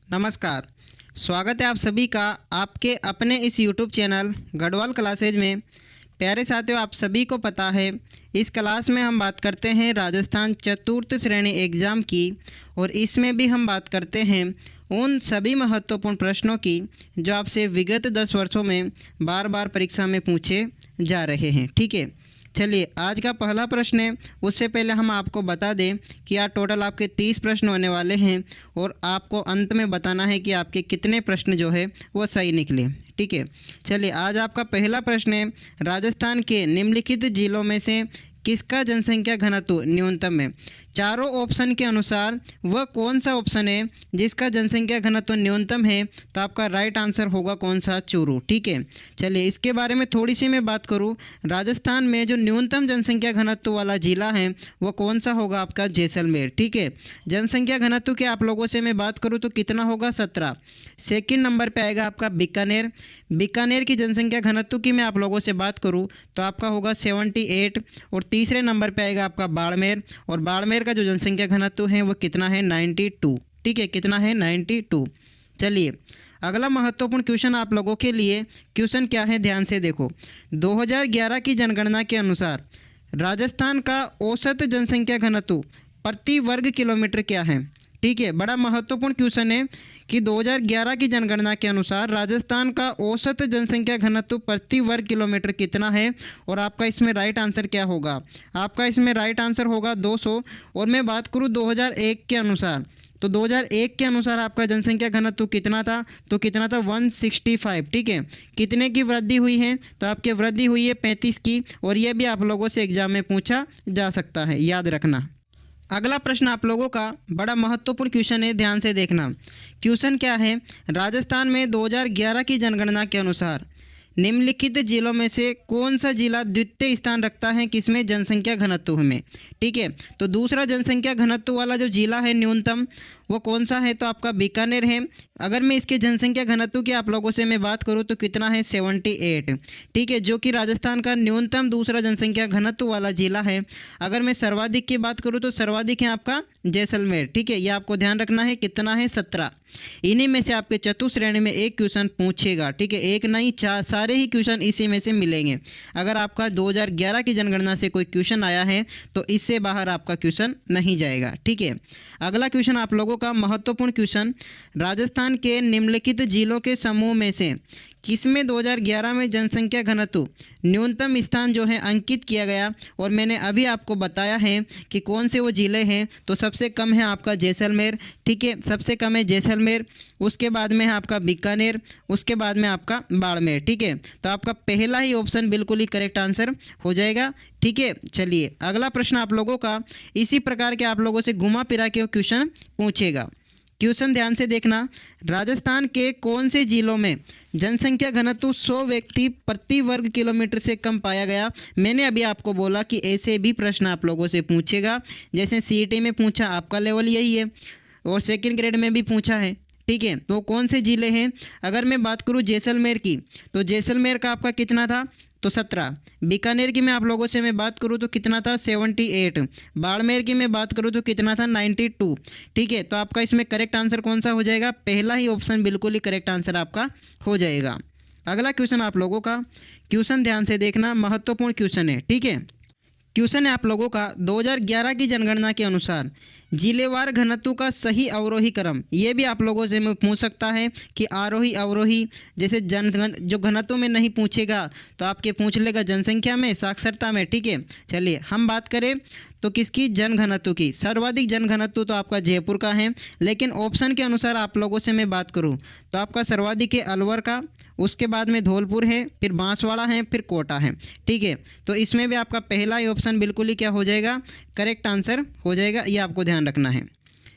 नमस्कार। स्वागत है आप सभी का आपके अपने इस YouTube चैनल गढ़वाल क्लासेज में। प्यारे साथियों, आप सभी को पता है इस क्लास में हम बात करते हैं राजस्थान चतुर्थ श्रेणी एग्ज़ाम की, और इसमें भी हम बात करते हैं उन सभी महत्वपूर्ण प्रश्नों की जो आपसे विगत 10 वर्षों में बार बार परीक्षा में पूछे जा रहे हैं। ठीक है, चलिए आज का पहला प्रश्न है। उससे पहले हम आपको बता दें कि आज टोटल आपके 30 प्रश्न होने वाले हैं और आपको अंत में बताना है कि आपके कितने प्रश्न जो है वो सही निकले। ठीक है, चलिए आज आपका पहला प्रश्न है, राजस्थान के निम्नलिखित जिलों में से किसका जनसंख्या घनत्व न्यूनतम है? चारों ऑप्शन के अनुसार वह कौन सा ऑप्शन है जिसका जनसंख्या घनत्व न्यूनतम है? तो आपका राइट आंसर होगा कौन सा? चूरू। ठीक है, चलिए इसके बारे में थोड़ी सी मैं बात करूं। राजस्थान में जो न्यूनतम जनसंख्या घनत्व वाला जिला है वो कौन सा होगा? आपका जैसलमेर। ठीक है, जनसंख्या घनत्व के आप लोगों से मैं बात करूँ तो कितना होगा? 17। सेकेंड नंबर पर आएगा आपका बीकानेर। बीकानेर की जनसंख्या घनत्व की मैं आप लोगों से बात करूँ तो आपका होगा 78। और तीसरे नंबर पर आएगा आपका बाड़मेर, और बाड़मेर का जो जनसंख्या घनत्व है वो कितना है? 92। ठीक है, कितना है? 92। चलिए अगला महत्वपूर्ण क्वेश्चन आप लोगों के लिए। क्वेश्चन क्या है, ध्यान से देखो। 2011 की जनगणना के अनुसार राजस्थान का औसत जनसंख्या घनत्व प्रति वर्ग किलोमीटर क्या है? ठीक है, बड़ा महत्वपूर्ण क्वेश्चन है कि 2011 की जनगणना के अनुसार राजस्थान का औसत जनसंख्या घनत्व प्रति वर्ग किलोमीटर कितना है? और आपका इसमें राइट आंसर क्या होगा? आपका इसमें राइट आंसर होगा 200। और मैं बात करूँ 2001 के अनुसार, तो 2001 के अनुसार आपका जनसंख्या घनत्व कितना था? तो कितना था? 165। ठीक है, कितने की वृद्धि हुई है? तो आपकी वृद्धि हुई है 35 की, और यह भी आप लोगों से एग्जाम में पूछा जा सकता है, याद रखना। अगला प्रश्न आप लोगों का बड़ा महत्वपूर्ण क्वेश्चन है, ध्यान से देखना। क्वेश्चन क्या है, राजस्थान में 2011 की जनगणना के अनुसार निम्नलिखित जिलों में से कौन सा जिला द्वितीय स्थान रखता है किसमें? जनसंख्या घनत्व में। ठीक है, तो दूसरा जनसंख्या घनत्व वाला जो जिला है न्यूनतम वो कौन सा है? तो आपका बीकानेर है। अगर मैं इसके जनसंख्या घनत्व की आप लोगों से मैं बात करूं तो कितना है? 78। ठीक है, जो कि राजस्थान का न्यूनतम दूसरा जनसंख्या घनत्व वाला जिला है। अगर मैं सर्वाधिक की बात करूं तो सर्वाधिक है आपका जैसलमेर। ठीक है, ये आपको ध्यान रखना है। कितना है? 17। इन्हीं में से आपके चतुर्थ श्रेणी में एक क्वेश्चन पूछेगा। ठीक है, एक नहीं, चार सारे ही क्वेश्चन इसी में से मिलेंगे। अगर आपका 2011 की जनगणना से कोई क्वेश्चन आया है तो इससे बाहर आपका क्वेश्चन नहीं जाएगा। ठीक है, अगला क्वेश्चन आप लोगों का महत्वपूर्ण क्वेश्चन, राजस्थान के निम्नलिखित जिलों के समूह में से किसमें 2011 में जनसंख्या घनत्व न्यूनतम स्थान जो है अंकित किया गया? और मैंने अभी आपको बताया है कि कौन से वो ज़िले हैं। तो सबसे कम है आपका जैसलमेर। ठीक है, सबसे कम है जैसलमेर, उसके बाद में है आपका बीकानेर, उसके बाद में आपका बाड़मेर। ठीक है, तो आपका पहला ही ऑप्शन बिल्कुल ही करेक्ट आंसर हो जाएगा। ठीक है, चलिए अगला प्रश्न आप लोगों का इसी प्रकार के आप लोगों से घुमा फिरा के क्वेश्चन पूछेगा। क्वेश्चन ध्यान से देखना, राजस्थान के कौन से जिलों में जनसंख्या घनत्व 100 व्यक्ति प्रति वर्ग किलोमीटर से कम पाया गया? मैंने अभी आपको बोला कि ऐसे भी प्रश्न आप लोगों से पूछेगा, जैसे सीईटी में पूछा, आपका लेवल यही है, और सेकंड ग्रेड में भी पूछा है। ठीक है, तो कौन से ज़िले हैं? अगर मैं बात करूं जैसलमेर की, तो जैसलमेर का आपका कितना था? तो 17। बीकानेर की मैं आप लोगों से मैं बात करूं तो कितना था? 78। बाड़मेर की मैं बात करूं तो कितना था? 92। ठीक है, तो आपका इसमें करेक्ट आंसर कौन सा हो जाएगा? पहला ही ऑप्शन बिल्कुल ही करेक्ट आंसर आपका हो जाएगा। अगला क्वेश्चन आप लोगों का, क्वेश्चन ध्यान से देखना, महत्वपूर्ण क्वेश्चन है। ठीक है, क्वेश्चन है आप लोगों का, 2011 की जनगणना के अनुसार जिलेवार घनत्व का सही अवरोही क्रम। ये भी आप लोगों से पूछ सकता है कि आरोही अवरोही, जैसे जो घनत्व में नहीं पूछेगा तो आपके पूछ लेगा जनसंख्या में, साक्षरता में। ठीक है, चलिए हम बात करें तो किसकी? जन घनत्व की। सर्वाधिक जन घनत्व तो आपका जयपुर का है, लेकिन ऑप्शन के अनुसार आप लोगों से मैं बात करूं तो आपका सर्वाधिक है अलवर का, उसके बाद में धौलपुर है, फिर बांसवाड़ा है, फिर कोटा है। ठीक है, तो इसमें भी आपका पहला ही ऑप्शन बिल्कुल ही क्या हो जाएगा? करेक्ट आंसर हो जाएगा, ये आपको ध्यान रखना है।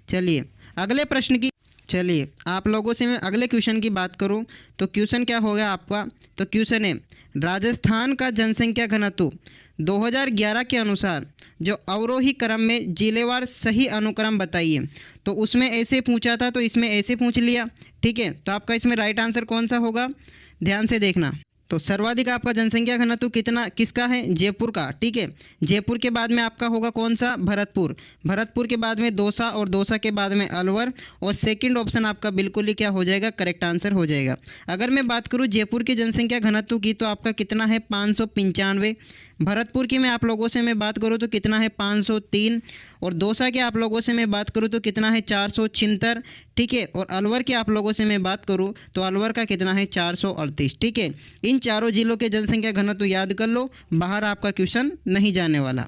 चलिए अगले प्रश्न की, चलिए आप लोगों से मैं अगले क्वेश्चन की बात करूं तो क्वेश्चन क्या होगा आपका? तो क्वेश्चन है, राजस्थान का जनसंख्या घनत्व 2011 के अनुसार जो अवरोही क्रम में जिलेवार सही अनुक्रम बताइए। तो उसमें ऐसे पूछा था तो इसमें ऐसे पूछ लिया। ठीक है, तो आपका इसमें राइट आंसर कौन सा होगा? ध्यान से देखना। तो सर्वाधिक आपका जनसंख्या घनत्व कितना किसका है? जयपुर का। ठीक है, जयपुर के बाद में आपका होगा कौन सा? भरतपुर। भरतपुर के बाद में दौसा और दौसा के बाद में अलवर और सेकंड ऑप्शन आपका बिल्कुल ही क्या हो जाएगा? करेक्ट आंसर हो जाएगा। अगर मैं बात करूं जयपुर की जनसंख्या घनत्व की तो आपका कितना है? 595। भरतपुर की मैं आप लोगों से मैं बात करूँ तो कितना है? 503। और दौसा के आप लोगों से मैं बात करूँ तो कितना है? 476। ठीक है, और अलवर के आप लोगों से मैं बात करूँ तो अलवर का कितना है? 438। ठीक है, इन चारों जिलों के जनसंख्या घनत्व याद कर लो, बाहर आपका क्वेश्चन नहीं जाने वाला।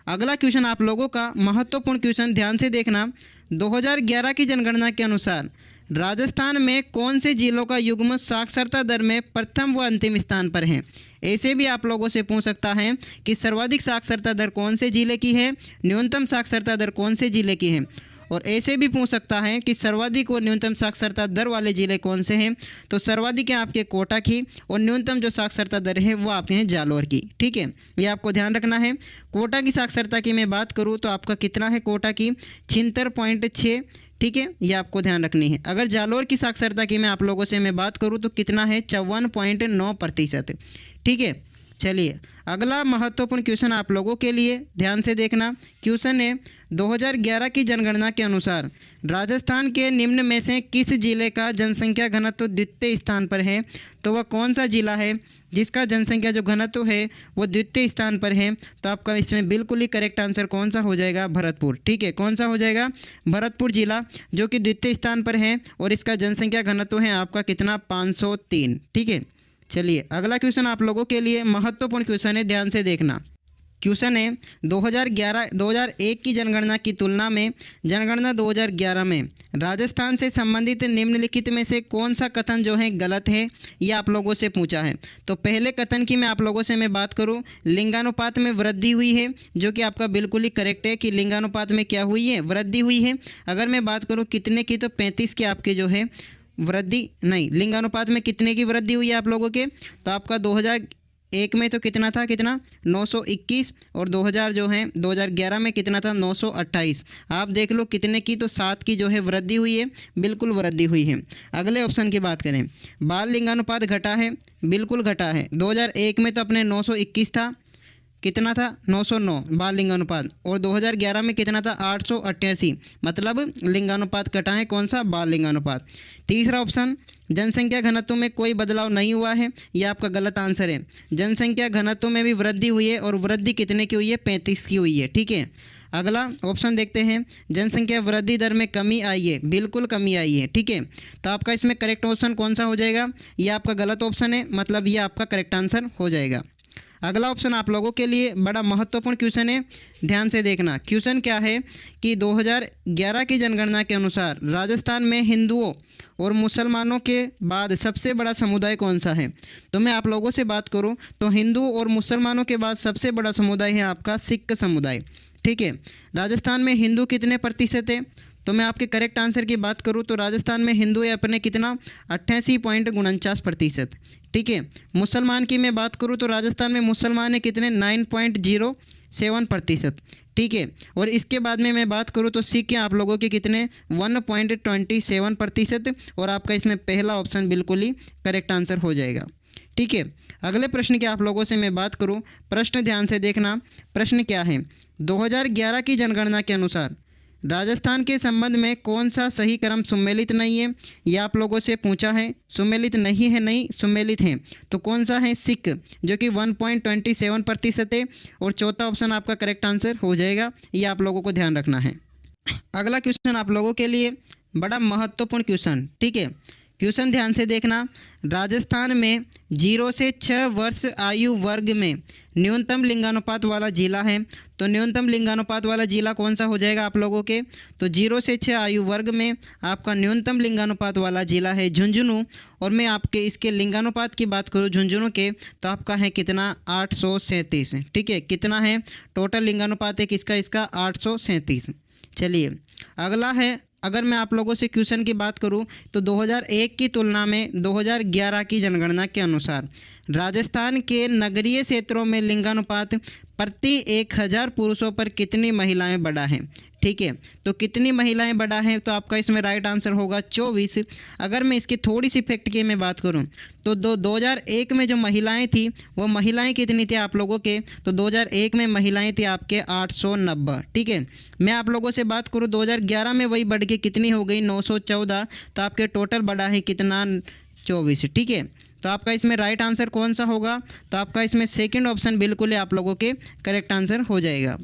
अगला क्वेश्चन आप लोगों का महत्वपूर्ण क्वेश्चन, ध्यान से देखना। 2011 की जनगणना के अनुसार राजस्थान में कौन से जिलों का युग्म साक्षरता दर में प्रथम व अंतिम स्थान पर है? ऐसे भी आप लोगों से पूछ सकता है कि सर्वाधिक साक्षरता दर कौन से जिले की है, न्यूनतम साक्षरता दर कौन से जिले की है, और ऐसे भी पूछ सकता है कि सर्वाधिक और न्यूनतम साक्षरता दर वाले जिले कौन से हैं। तो सर्वाधिक है आपके कोटा की और न्यूनतम जो साक्षरता दर है वो आपके हैं जालोर की। ठीक है, ये आपको ध्यान रखना है। कोटा की साक्षरता की मैं बात करूँ तो आपका कितना है कोटा की? 76.6। ठीक है, ये आपको ध्यान रखनी है। अगर जालोर की साक्षरता की मैं आप लोगों से मैं बात करूँ तो कितना है? 54.9%। ठीक है, चलिए अगला महत्वपूर्ण क्वेश्चन आप लोगों के लिए, ध्यान से देखना। क्वेश्चन है 2011 की जनगणना के अनुसार राजस्थान के निम्न में से किस जिले का जनसंख्या घनत्व द्वितीय स्थान पर है? तो वह कौन सा जिला है जिसका जनसंख्या जो घनत्व है वो द्वितीय स्थान पर है? तो आपका इसमें बिल्कुल ही करेक्ट आंसर कौन सा हो जाएगा? भरतपुर। ठीक है, कौन सा हो जाएगा? भरतपुर जिला, जो कि द्वितीय स्थान पर है और इसका जनसंख्या घनत्व है आपका कितना? 503। ठीक है, चलिए अगला क्वेश्चन आप लोगों के लिए महत्वपूर्ण क्वेश्चन है, ध्यान से देखना। क्वेश्चन है 2001 की जनगणना की तुलना में जनगणना 2011 में राजस्थान से संबंधित निम्नलिखित में से कौन सा कथन जो है गलत है, ये आप लोगों से पूछा है। तो पहले कथन की मैं आप लोगों से मैं बात करूं, लिंगानुपात में वृद्धि हुई है, जो कि आपका बिल्कुल ही करेक्ट है कि लिंगानुपात में क्या हुई है? वृद्धि हुई है। अगर मैं बात करूँ कितने की, तो 35 के आपके जो है वृद्धि, नहीं, लिंगानुपात में कितने की वृद्धि हुई है आप लोगों के? तो आपका 2001 में तो कितना था? कितना? 921। और 2011 में कितना था? 928। आप देख लो कितने की, तो 7 की जो है वृद्धि हुई है, बिल्कुल वृद्धि हुई है। अगले ऑप्शन की बात करें, बाल लिंगानुपात घटा है, बिल्कुल घटा है। 2001 में तो अपने 921 था, कितना था? 909 बाल लिंगानुपात, और 2011 में कितना था? 888। मतलब लिंगानुपात घटा है, कौन सा? बाल लिंगानुपात। तीसरा ऑप्शन, जनसंख्या घनत्व में कोई बदलाव नहीं हुआ है, यह आपका गलत आंसर है। जनसंख्या घनत्व में भी वृद्धि हुई है, और वृद्धि कितने की हुई है? 35 की हुई है। ठीक है, अगला ऑप्शन देखते हैं, जनसंख्या वृद्धि दर में कमी आई है, बिल्कुल कमी आई है। ठीक है, तो आपका इसमें करेक्ट ऑप्शन कौन सा हो जाएगा? ये आपका गलत ऑप्शन है, मतलब ये आपका करेक्ट आंसर हो जाएगा। अगला ऑप्शन आप लोगों के लिए बड़ा महत्वपूर्ण क्वेश्चन है, ध्यान से देखना। क्वेश्चन क्या है कि 2011 की जनगणना के अनुसार राजस्थान में हिंदुओं और मुसलमानों के बाद सबसे बड़ा समुदाय कौन सा है? तो मैं आप लोगों से बात करूं तो हिंदू और मुसलमानों के बाद सबसे बड़ा समुदाय है आपका सिख समुदाय। ठीक है, राजस्थान में हिंदू कितने प्रतिशत है? तो मैं आपके करेक्ट आंसर की बात करूं तो राजस्थान में हिंदू है अपने कितना? 88.49%। ठीक है, मुसलमान की मैं बात करूं तो राजस्थान में मुसलमान है कितने? 9.07%। ठीक है, और इसके बाद में मैं बात करूं तो सिख हैं आप लोगों के कितने? 1.27%। और आपका इसमें पहला ऑप्शन बिल्कुल ही करेक्ट आंसर हो जाएगा। ठीक है, अगले प्रश्न की आप लोगों से मैं बात करूं, प्रश्न ध्यान से देखना। प्रश्न क्या है? 2011 की जनगणना के अनुसार राजस्थान के संबंध में कौन सा सही क्रम सुमेलित नहीं है, यह आप लोगों से पूछा है। सुमेलित नहीं है, नहीं सुमेलित है, तो कौन सा है? सिख, जो कि 1.27% है। और चौथा ऑप्शन आपका करेक्ट आंसर हो जाएगा, ये आप लोगों को ध्यान रखना है। अगला क्वेश्चन आप लोगों के लिए बड़ा महत्वपूर्ण क्वेश्चन। ठीक है, क्वेश्चन ध्यान से देखना। राजस्थान में 0 से 6 वर्ष आयु वर्ग में न्यूनतम लिंगानुपात वाला जिला है, तो न्यूनतम लिंगानुपात वाला जिला कौन सा हो जाएगा आप लोगों के? तो 0 से 6 आयु वर्ग में आपका न्यूनतम लिंगानुपात वाला जिला है झुंझुनू। और मैं आपके इसके लिंगानुपात की बात करूँ झुंझुनू के, तो आपका है कितना? 837। ठीक है, कितना है टोटल लिंगानुपात है किसका? इसका 837। चलिए अगला है, अगर मैं आप लोगों से क्वेश्चन की बात करूं तो 2001 की तुलना में 2011 की जनगणना के अनुसार राजस्थान के नगरीय क्षेत्रों में लिंगानुपात प्रति 1000 पुरुषों पर कितनी महिलाएं बढ़ा है? ठीक है। तो कितनी महिलाएं बड़ा हैं, तो आपका इसमें राइट आंसर होगा 24। अगर मैं इसकी थोड़ी सी फैक्ट की मैं बात करूं तो 2001 में जो महिलाएं थी वो महिलाएं कितनी थी आप लोगों के, तो 2001 में महिलाएं थी आपके 890, ठीक है। मैं आप लोगों से बात करूं 2011 में वही बढ़ के कितनी हो गई 914, तो आपके टोटल बढ़ा है कितना 24, ठीक है। तो आपका इसमें राइट आंसर कौन सा होगा, तो आपका इसमें सेकंड ऑप्शन बिल्कुल ही आप लोगों के करेक्ट आंसर हो जाएगा।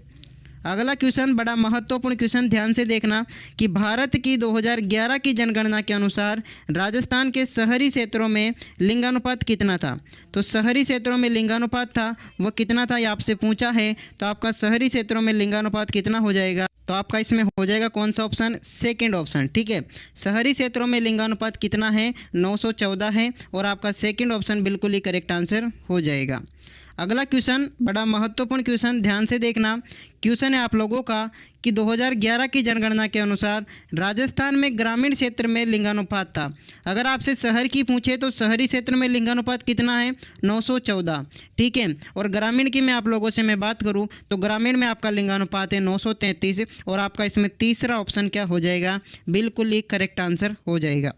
अगला क्वेश्चन बड़ा महत्वपूर्ण क्वेश्चन, ध्यान से देखना कि भारत की 2011 की जनगणना के अनुसार राजस्थान के शहरी क्षेत्रों में लिंगानुपात कितना था। तो शहरी क्षेत्रों में लिंगानुपात था वो कितना था, ये आपसे पूछा है। तो आपका शहरी क्षेत्रों में लिंगानुपात कितना हो जाएगा, तो आपका इसमें हो जाएगा कौन सा ऑप्शन, सेकंड ऑप्शन, ठीक है। शहरी क्षेत्रों में लिंगानुपात कितना है 914 है, और आपका सेकंड ऑप्शन बिल्कुल ही करेक्ट आंसर हो जाएगा। अगला क्वेश्चन बड़ा महत्वपूर्ण क्वेश्चन, ध्यान से देखना। क्वेश्चन है आप लोगों का कि 2011 की जनगणना के अनुसार राजस्थान में ग्रामीण क्षेत्र में लिंगानुपात था। अगर आपसे शहर की पूछे तो शहरी क्षेत्र में लिंगानुपात कितना है 914, ठीक है। और ग्रामीण की मैं आप लोगों से मैं बात करूं तो ग्रामीण में आपका लिंगानुपात है 933, और आपका इसमें तीसरा ऑप्शन क्या हो जाएगा, बिल्कुल ही करेक्ट आंसर हो जाएगा।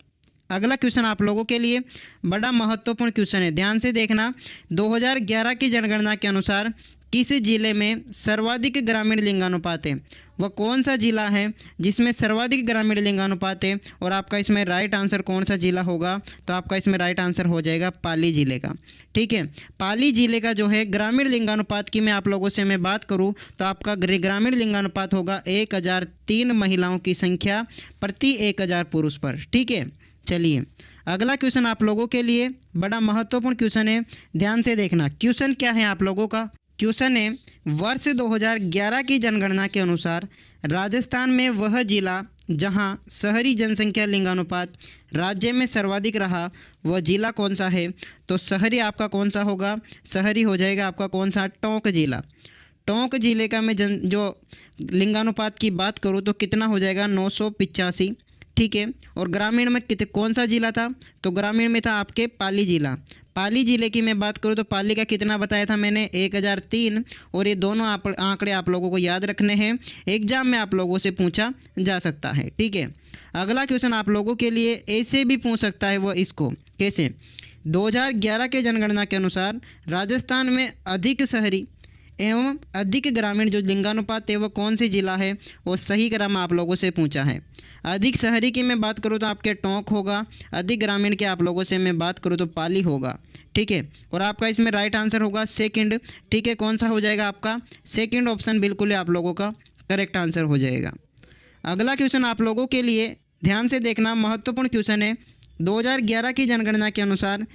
अगला क्वेश्चन आप लोगों के लिए बड़ा महत्वपूर्ण क्वेश्चन है, ध्यान से देखना। 2011 की जनगणना के अनुसार किस जिले में सर्वाधिक ग्रामीण लिंगानुपात है, वह कौन सा जिला है जिसमें सर्वाधिक ग्रामीण लिंगानुपात है, और आपका इसमें राइट आंसर कौन सा जिला होगा, तो आपका इसमें राइट आंसर हो जाएगा पाली जिले का, ठीक है। पाली जिले का जो है ग्रामीण लिंगानुपात की मैं आप लोगों से मैं बात करूं तो आपका ग्रामीण लिंगानुपात होगा 1003 महिलाओं की संख्या प्रति 1000 पुरुष पर, ठीक है। चलिए अगला क्वेश्चन आप लोगों के लिए बड़ा महत्वपूर्ण क्वेश्चन है, ध्यान से देखना। क्वेश्चन क्या है आप लोगों का, क्वेश्चन है वर्ष 2011 की जनगणना के अनुसार राजस्थान में वह जिला जहां शहरी जनसंख्या लिंगानुपात राज्य में सर्वाधिक रहा वह जिला कौन सा है। तो शहरी आपका कौन सा होगा, शहरी हो जाएगा आपका कौन सा, टोंक जिला। टोंक जिले का मैं जो लिंगानुपात की बात करूँ तो कितना हो जाएगा 985, ठीक है। और ग्रामीण में कौन सा जिला था, तो ग्रामीण में था आपके पाली जिला। पाली जिले की मैं बात करूँ तो पाली का कितना बताया था मैंने 1003, और ये दोनों आंकड़े आप लोगों को याद रखने हैं, एग्जाम में आप लोगों से पूछा जा सकता है, ठीक है। अगला क्वेश्चन आप लोगों के लिए ऐसे भी पूछ सकता है, वो इसको कैसे, 2011 के जनगणना के अनुसार राजस्थान में अधिक शहरी एवं अधिक ग्रामीण जो लिंगानुपात है वो कौन सी जिला है, वो सही क्रम आप लोगों से पूछा है। अधिक शहरी की मैं बात करूँ तो आपके टोंक होगा, अधिक ग्रामीण के आप लोगों से मैं बात करूँ तो पाली होगा, ठीक है। और आपका इसमें राइट आंसर होगा सेकंड, ठीक है। कौन सा हो जाएगा आपका, सेकंड ऑप्शन बिल्कुल आप लोगों का करेक्ट आंसर हो जाएगा। अगला क्वेश्चन आप लोगों के लिए ध्यान से देखना, महत्वपूर्ण क्वेश्चन है। 2011 की जनगणना के अनुसार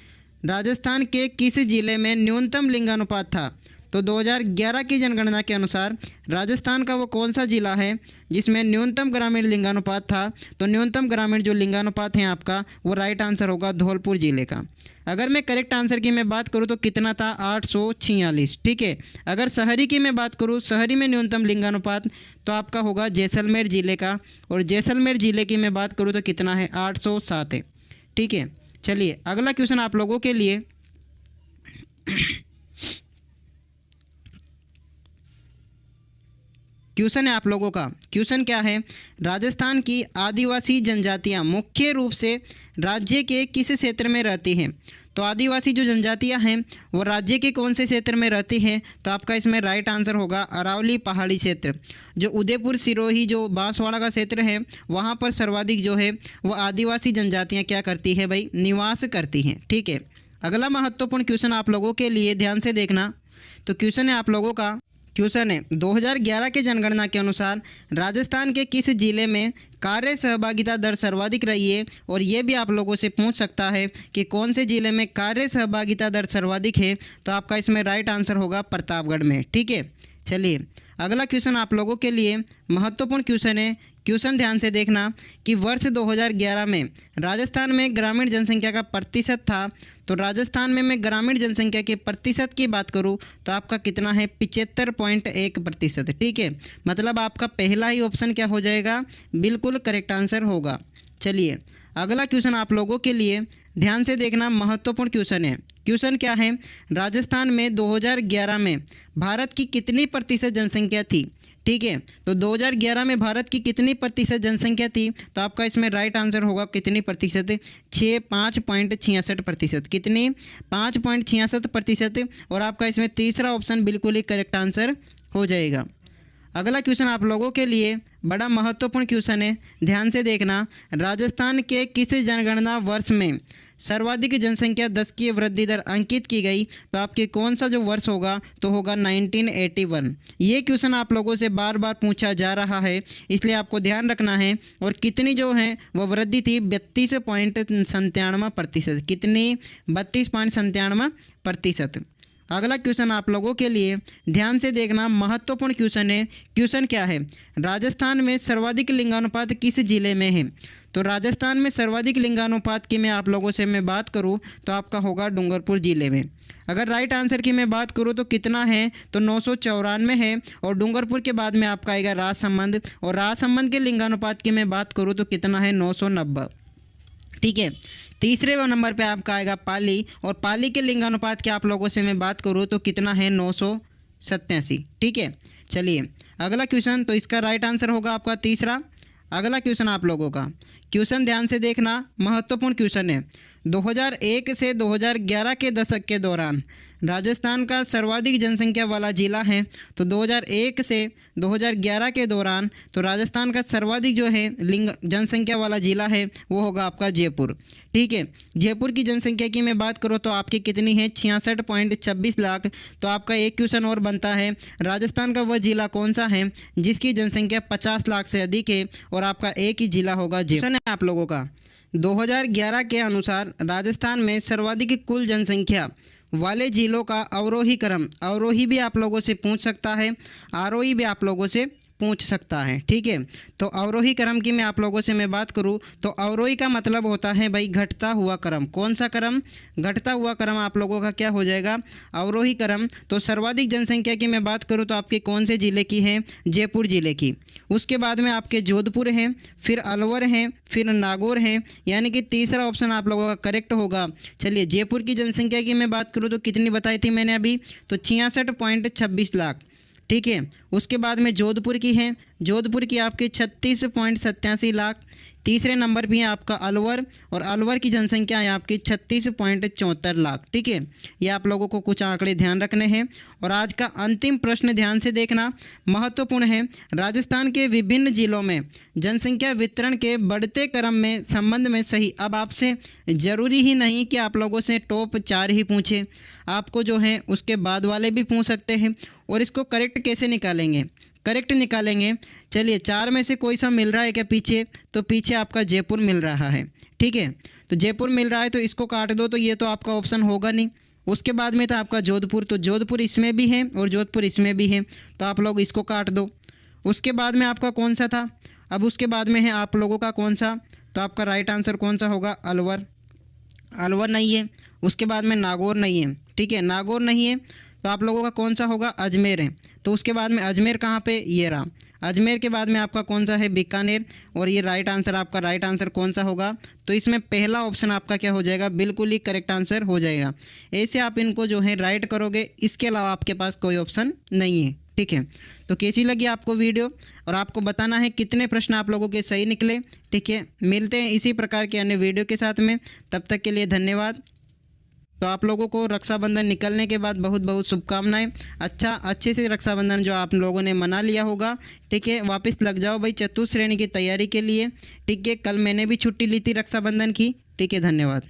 राजस्थान के किस जिले में न्यूनतम लिंगानुपात था। तो 2011 की जनगणना के अनुसार राजस्थान का वो कौन सा जिला है जिसमें न्यूनतम ग्रामीण लिंगानुपात था। तो न्यूनतम ग्रामीण जो लिंगानुपात है आपका वो राइट आंसर होगा धौलपुर जिले का। अगर मैं करेक्ट आंसर की मैं बात करूँ तो कितना था 846, ठीक है। अगर शहरी की मैं बात करूँ, शहरी में न्यूनतम लिंगानुपात तो आपका होगा जैसलमेर जिले का, और जैसलमेर जिले की मैं बात करूँ तो कितना है 807 है, ठीक है। चलिए अगला क्वेश्चन आप लोगों के लिए क्वेश्चन है आप लोगों का, क्वेश्चन क्या है, राजस्थान की आदिवासी जनजातियां मुख्य रूप से राज्य के किस क्षेत्र में रहती हैं। तो आदिवासी जो जनजातियां हैं वो राज्य के कौन से क्षेत्र में रहती हैं, तो आपका इसमें राइट आंसर होगा अरावली पहाड़ी क्षेत्र। जो उदयपुर सिरोही जो बांसवाड़ा का क्षेत्र है वहाँ पर सर्वाधिक जो है वो आदिवासी जनजातियाँ क्या करती है भाई, निवास करती हैं, ठीक है। अगला महत्वपूर्ण क्वेश्चन आप लोगों के लिए ध्यान से देखना। तो क्वेश्चन है आप लोगों का, क्वेश्चन है 2011 के जनगणना के अनुसार राजस्थान के किस जिले में कार्य सहभागिता दर सर्वाधिक रही है। और ये भी आप लोगों से पूछ सकता है कि कौन से जिले में कार्य सहभागिता दर सर्वाधिक है। तो आपका इसमें राइट आंसर होगा प्रतापगढ़ में, ठीक है। चलिए अगला क्वेश्चन आप लोगों के लिए महत्वपूर्ण क्वेश्चन है। क्वेश्चन ध्यान से देखना कि वर्ष 2011 में राजस्थान में ग्रामीण जनसंख्या का प्रतिशत था। तो राजस्थान में मैं ग्रामीण जनसंख्या के प्रतिशत की बात करूं तो आपका कितना है 75.1%, ठीक है। मतलब आपका पहला ही ऑप्शन क्या हो जाएगा, बिल्कुल करेक्ट आंसर होगा। चलिए अगला क्वेश्चन आप लोगों के लिए ध्यान से देखना, महत्वपूर्ण क्वेश्चन है। क्वेश्चन क्या है, राजस्थान में 2011 में भारत की कितनी प्रतिशत जनसंख्या थी, ठीक है। तो 2011 में भारत की कितनी प्रतिशत जनसंख्या थी? तो आपका इसमें राइट आंसर होगा कितनी प्रतिशत? 5.66%। कितनी? 5.66%। और आपका इसमें तीसरा ऑप्शन बिल्कुल ही करेक्ट आंसर हो जाएगा। अगला क्वेश्चन आप लोगों के लिए बड़ा महत्वपूर्ण क्वेश्चन है, ध्यान से देखना। राजस्थान के किस जनगणना वर्ष में सर्वाधिक जनसंख्या 10 की वृद्धि दर अंकित की गई? तो आपके कौन सा जो वर्ष होगा? तो होगा 1981। ये क्वेश्चन आप लोगों से बार बार पूछा जा रहा है, इसलिए आपको ध्यान रखना है। और कितनी जो है वो वृद्धि थी? 32.97%। कितनी? 32.97%। अगला क्वेश्चन आप लोगों के लिए ध्यान से देखना, महत्वपूर्ण क्वेश्चन है। क्वेश्चन क्या है? राजस्थान में सर्वाधिक लिंगानुपात किस जिले में है? तो राजस्थान में सर्वाधिक लिंगानुपात की मैं आप लोगों से मैं बात करूं तो आपका होगा डूंगरपुर जिले में। अगर राइट आंसर की मैं बात करूं तो कितना है? तो 994 है। और डूंगरपुर के बाद में आपका आएगा राजसमंद, और राजसमंद के लिंगानुपात की मैं बात करूँ तो कितना है? 990। ठीक है। तीसरे नंबर पे आपका आएगा पाली, और पाली के लिंगानुपात की आप लोगों से मैं बात करूँ तो कितना है? 987। ठीक है। चलिए अगला क्वेश्चन, तो इसका राइट आंसर होगा आपका तीसरा। अगला क्वेश्चन आप लोगों का, क्वेश्चन ध्यान से देखना, महत्वपूर्ण क्वेश्चन है। 2001 से 2011 के दशक के दौरान राजस्थान का सर्वाधिक जनसंख्या वाला जिला है। तो 2001 से 2011 के दौरान तो राजस्थान का सर्वाधिक जो है जनसंख्या वाला जिला है वो होगा आपका जयपुर। ठीक है। जयपुर की जनसंख्या की मैं बात करूँ तो आपकी कितनी है? 66.26 लाख। तो आपका एक क्वेश्चन और बनता है, राजस्थान का वह जिला कौन सा है जिसकी जनसंख्या 50 लाख से अधिक है? और आपका एक ही जिला होगा जयपुर। है आप लोगों का 2011 के अनुसार राजस्थान में सर्वाधिक कुल जनसंख्या वाले जिलों का अवरोही क्रम, अवरोही भी आप लोगों से पूछ सकता है, आरोही भी आप लोगों से पूछ सकता है। ठीक है। तो अवरोही क्रम की मैं आप लोगों से मैं बात करूं तो अवरोही का मतलब होता है भाई घटता हुआ क्रम। कौन सा क्रम? घटता हुआ क्रम आप लोगों का क्या हो जाएगा? अवरोही क्रम। तो सर्वाधिक जनसंख्या की मैं बात करूं तो आपके कौन से ज़िले की है? जयपुर ज़िले की। उसके बाद में आपके जोधपुर हैं, फिर अलवर हैं, फिर नागौर हैं, यानी कि तीसरा ऑप्शन आप लोगों का करेक्ट होगा। चलिए जयपुर की जनसंख्या की मैं बात करूँ तो कितनी बताई थी मैंने अभी? तो 66.26 लाख। ठीक है। उसके बाद में जोधपुर की है, जोधपुर की आपकी 36.87 लाख। तीसरे नंबर भी है आपका अलवर, और अलवर की जनसंख्या है आपकी 36.74 लाख। ठीक है। ये आप लोगों को कुछ आंकड़े ध्यान रखने हैं। और आज का अंतिम प्रश्न ध्यान से देखना, महत्वपूर्ण है। राजस्थान के विभिन्न जिलों में जनसंख्या वितरण के बढ़ते क्रम में संबंध में सही। अब आपसे ज़रूरी ही नहीं कि आप लोगों से टॉप 4 ही पूछे, आपको जो है उसके बाद वाले भी पूछ सकते हैं। और इसको करेक्ट कैसे निकालेंगे? करेक्ट निकालेंगे, चलिए 4 में से कोई सा मिल रहा है क्या पीछे? तो पीछे आपका जयपुर मिल रहा है। ठीक है। तो जयपुर मिल रहा है तो इसको काट दो, तो ये तो आपका ऑप्शन होगा नहीं। उसके बाद में था आपका जोधपुर, तो जोधपुर इसमें भी है और जोधपुर इसमें भी है, तो आप लोग इसको काट दो। उसके बाद में आपका कौन सा था? अब उसके बाद में है आप लोगों का कौन सा? तो आपका राइट आंसर कौन सा होगा? अलवर। अलवर नहीं है। उसके बाद में नागौर नहीं है। ठीक है। नागौर नहीं है तो आप लोगों का कौन सा होगा? अजमेर है। तो उसके बाद में अजमेर कहाँ पे? ये रहा। अजमेर के बाद में आपका कौन सा है? बीकानेर। और ये राइट आंसर, आपका राइट आंसर कौन सा होगा? तो इसमें पहला ऑप्शन आपका क्या हो जाएगा? बिल्कुल ही करेक्ट आंसर हो जाएगा। ऐसे आप इनको जो है राइट करोगे, इसके अलावा आपके पास कोई ऑप्शन नहीं है। ठीक है। तो कैसी लगी आपको वीडियो? और आपको बताना है कितने प्रश्न आप लोगों के सही निकले। ठीक है। मिलते हैं इसी प्रकार के अन्य वीडियो के साथ में, तब तक के लिए धन्यवाद। तो आप लोगों को रक्षाबंधन निकलने के बाद बहुत बहुत शुभकामनाएं। अच्छे से रक्षाबंधन जो आप लोगों ने मना लिया होगा, ठीक है, वापस लग जाओ भाई चतुर्थ श्रेणी की तैयारी के लिए। ठीक है। कल मैंने भी छुट्टी ली थी रक्षाबंधन की। ठीक है। धन्यवाद।